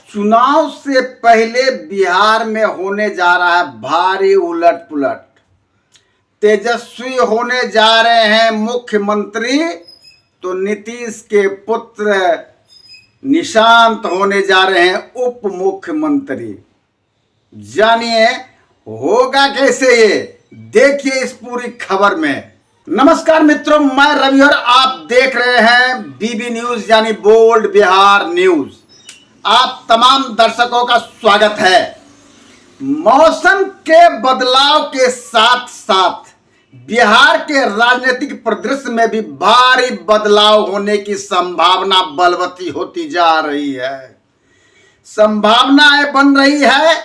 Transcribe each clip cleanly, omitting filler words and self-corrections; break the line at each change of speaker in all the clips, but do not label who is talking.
चुनाव से पहले बिहार में होने जा रहा है भारी उलट पुलट। तेजस्वी होने जा रहे हैं मुख्यमंत्री, तो नीतीश के पुत्र निशांत होने जा रहे हैं उप मुख्यमंत्री। जानिए होगा कैसे, ये देखिए इस पूरी खबर में। नमस्कार मित्रों, मैं रवि और आप देख रहे हैं बीबी न्यूज यानी बोल्ड बिहार न्यूज। आप तमाम दर्शकों का स्वागत है। मौसम के बदलाव के साथ साथ बिहार के राजनीतिक परिदृश्य में भी भारी बदलाव होने की संभावना बलवती होती जा रही है। संभावनाएं बन रही है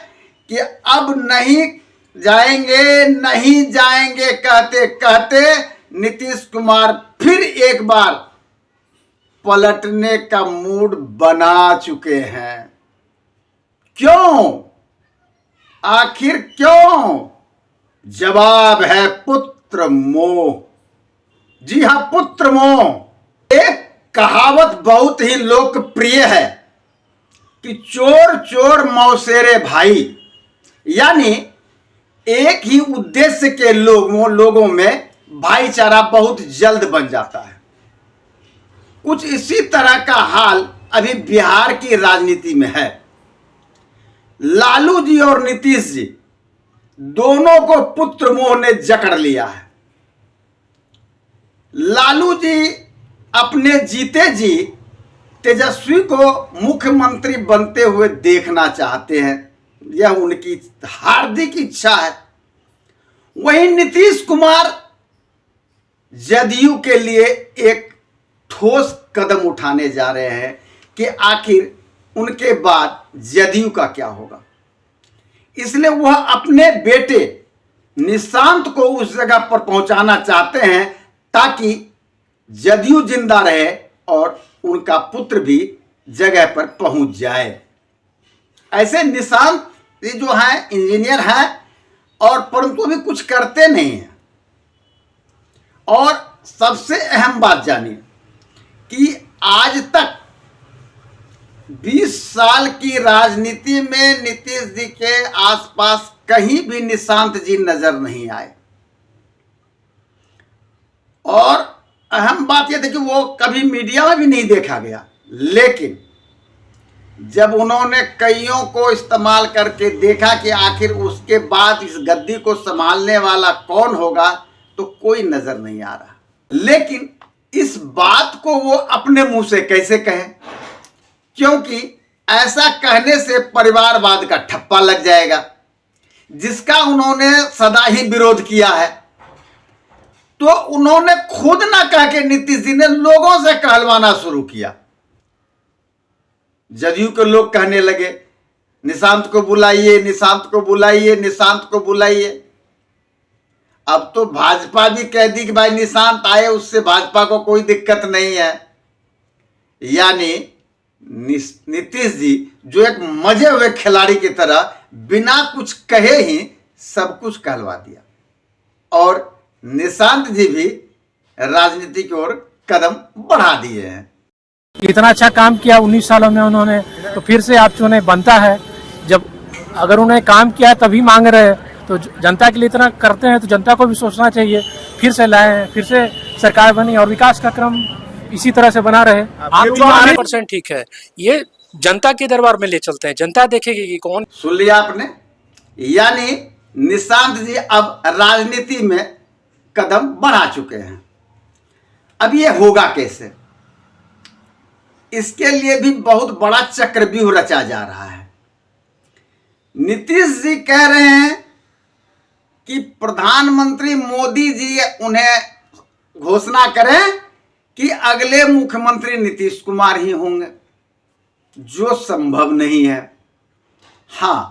कि अब नहीं जाएंगे कहते कहते नीतीश कुमार फिर एक बार पलटने का मूड बना चुके हैं। क्यों? आखिर क्यों? जवाब है पुत्र मोह। जी हां, पुत्र मोह। एक कहावत बहुत ही लोकप्रिय है कि चोर चोर मौसेरे भाई, यानी एक ही उद्देश्य के लोगों में भाईचारा बहुत जल्द बन जाता है। कुछ इसी तरह का हाल अभी बिहार की राजनीति में है। लालू जी और नीतीश जी दोनों को पुत्र मोह ने जकड़ लिया है। लालू जी अपने जीते जी तेजस्वी को मुख्यमंत्री बनते हुए देखना चाहते हैं, यह उनकी हार्दिक इच्छा है। वहीं नीतीश कुमार जदयू के लिए एक ठोस कदम उठाने जा रहे हैं कि आखिर उनके बाद जदयू का क्या होगा। इसलिए वह अपने बेटे निशांत को उस जगह पर पहुंचाना चाहते हैं ताकि जदयू जिंदा रहे और उनका पुत्र भी जगह पर पहुंच जाए। ऐसे निशांत जो हैं इंजीनियर हैं और परंतु भी कुछ करते नहीं हैं। और सबसे अहम बात जानिए कि आज तक 20 साल की राजनीति में नीतीश जी के आसपास कहीं भी निशांत जी नजर नहीं आए। और अहम बात यह थी कि वो कभी मीडिया में भी नहीं देखा गया। लेकिन जब उन्होंने कईयों को इस्तेमाल करके देखा कि आखिर उसके बाद इस गद्दी को संभालने वाला कौन होगा, तो कोई नजर नहीं आ रहा। लेकिन इस बात को वो अपने मुंह से कैसे कहें, क्योंकि ऐसा कहने से परिवारवाद का ठप्पा लग जाएगा, जिसका उन्होंने सदा ही विरोध किया है। तो उन्होंने खुद ना कह के नीतीश जी ने लोगों से कहलवाना शुरू किया। जदयू के लोग कहने लगे निशांत को बुलाइए, निशांत को बुलाइए, निशांत को बुलाइए। अब तो भाजपा भी कह दी कि भाई निशांत आए, उससे भाजपा को कोई दिक्कत नहीं है। यानी नीतीश जी जो एक मजे हुए खिलाड़ी की तरह बिना कुछ कहे ही सब कुछ कहलवा दिया और निशांत जी भी राजनीति की ओर कदम बढ़ा दिए हैं।
इतना अच्छा काम किया 19 सालों में उन्होंने, तो फिर से आप चुने बनता है। जब अगर उन्होंने काम किया तभी मांग रहे हैं, तो जनता के लिए इतना करते हैं तो जनता को भी सोचना चाहिए। फिर से लाए, फिर से सरकार बनी और विकास का क्रम इसी तरह से बना रहे।
आप 100% ठीक है, ये जनता के दरबार में ले चलते हैं, जनता देखेगी कि कौन।
सुन लिया आपने, यानी निशांत जी अब राजनीति में कदम बढ़ा चुके हैं। अब ये होगा कैसे, इसके लिए भी बहुत बड़ा चक्रव्यूह रचा जा रहा है। नीतीश जी कह रहे हैं कि प्रधानमंत्री मोदी जी उन्हें घोषणा करें कि अगले मुख्यमंत्री नीतीश कुमार ही होंगे, जो संभव नहीं है। हां,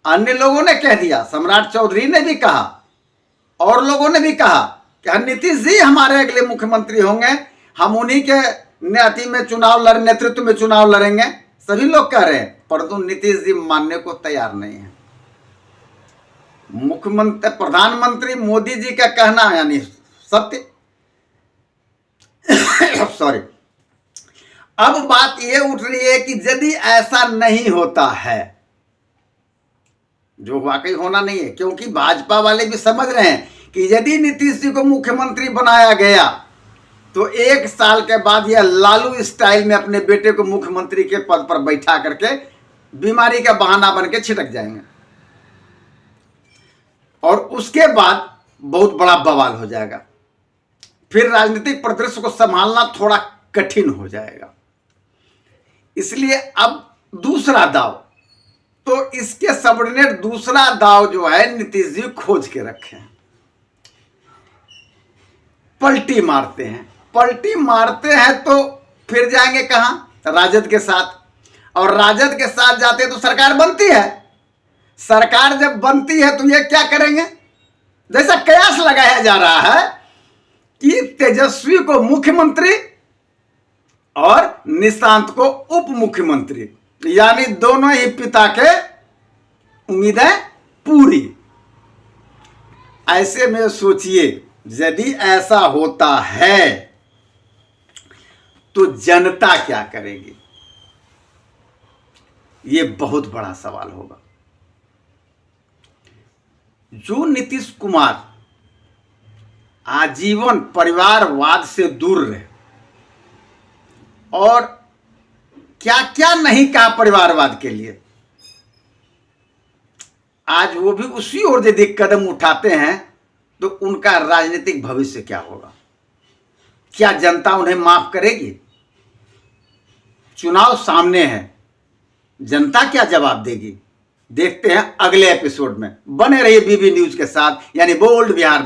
अन्य लोगों ने कह दिया, सम्राट चौधरी ने भी कहा और लोगों ने भी कहा कि नीतीश जी हमारे अगले मुख्यमंत्री होंगे, हम उन्हीं के नेतृत्व में चुनाव लड़ेंगे। सभी लोग कह रहे हैं, परंतु नीतीश जी मानने को तैयार नहीं है। प्रधानमंत्री मोदी जी का कहना यानी सत्य सॉरी, अब बात यह उठ रही है कि यदि ऐसा नहीं होता है, जो वाकई होना नहीं है, क्योंकि भाजपा वाले भी समझ रहे हैं कि यदि नीतीश जी को मुख्यमंत्री बनाया गया तो 1 साल के बाद यह लालू स्टाइल में अपने बेटे को मुख्यमंत्री के पद पर बैठा करके बीमारी का बहाना बन के छिटक जाएंगे और उसके बाद बहुत बड़ा बवाल हो जाएगा। फिर राजनीतिक परिदृश्य को संभालना थोड़ा कठिन हो जाएगा। इसलिए अब दूसरा दाव, तो इसके सबऑर्डिनेट दूसरा दाव जो है नीतीश जी खोज के रखे हैं। पलटी मारते हैं, पलटी मारते हैं तो फिर जाएंगे कहां? राजद के साथ। और राजद के साथ जाते हैं तो सरकार बनती है। सरकार जब बनती है तो ये क्या करेंगे? जैसा कयास लगाया जा रहा है कि तेजस्वी को मुख्यमंत्री और निशांत को उप मुख्यमंत्री, यानी दोनों ही पिता के उम्मीदें पूरी। ऐसे में सोचिए, यदि ऐसा होता है तो जनता क्या करेगी? यह बहुत बड़ा सवाल होगा। जो नीतीश कुमार आजीवन परिवारवाद से दूर रहे और क्या क्या नहीं कहा परिवारवाद के लिए, आज वो भी उसी ओर यदि कदम उठाते हैं तो उनका राजनीतिक भविष्य क्या होगा? क्या जनता उन्हें माफ करेगी? चुनाव सामने है, जनता क्या जवाब देगी? देखते हैं अगले एपिसोड में। बने रहिए बीबी न्यूज के साथ, यानी बोल्ड बिहार।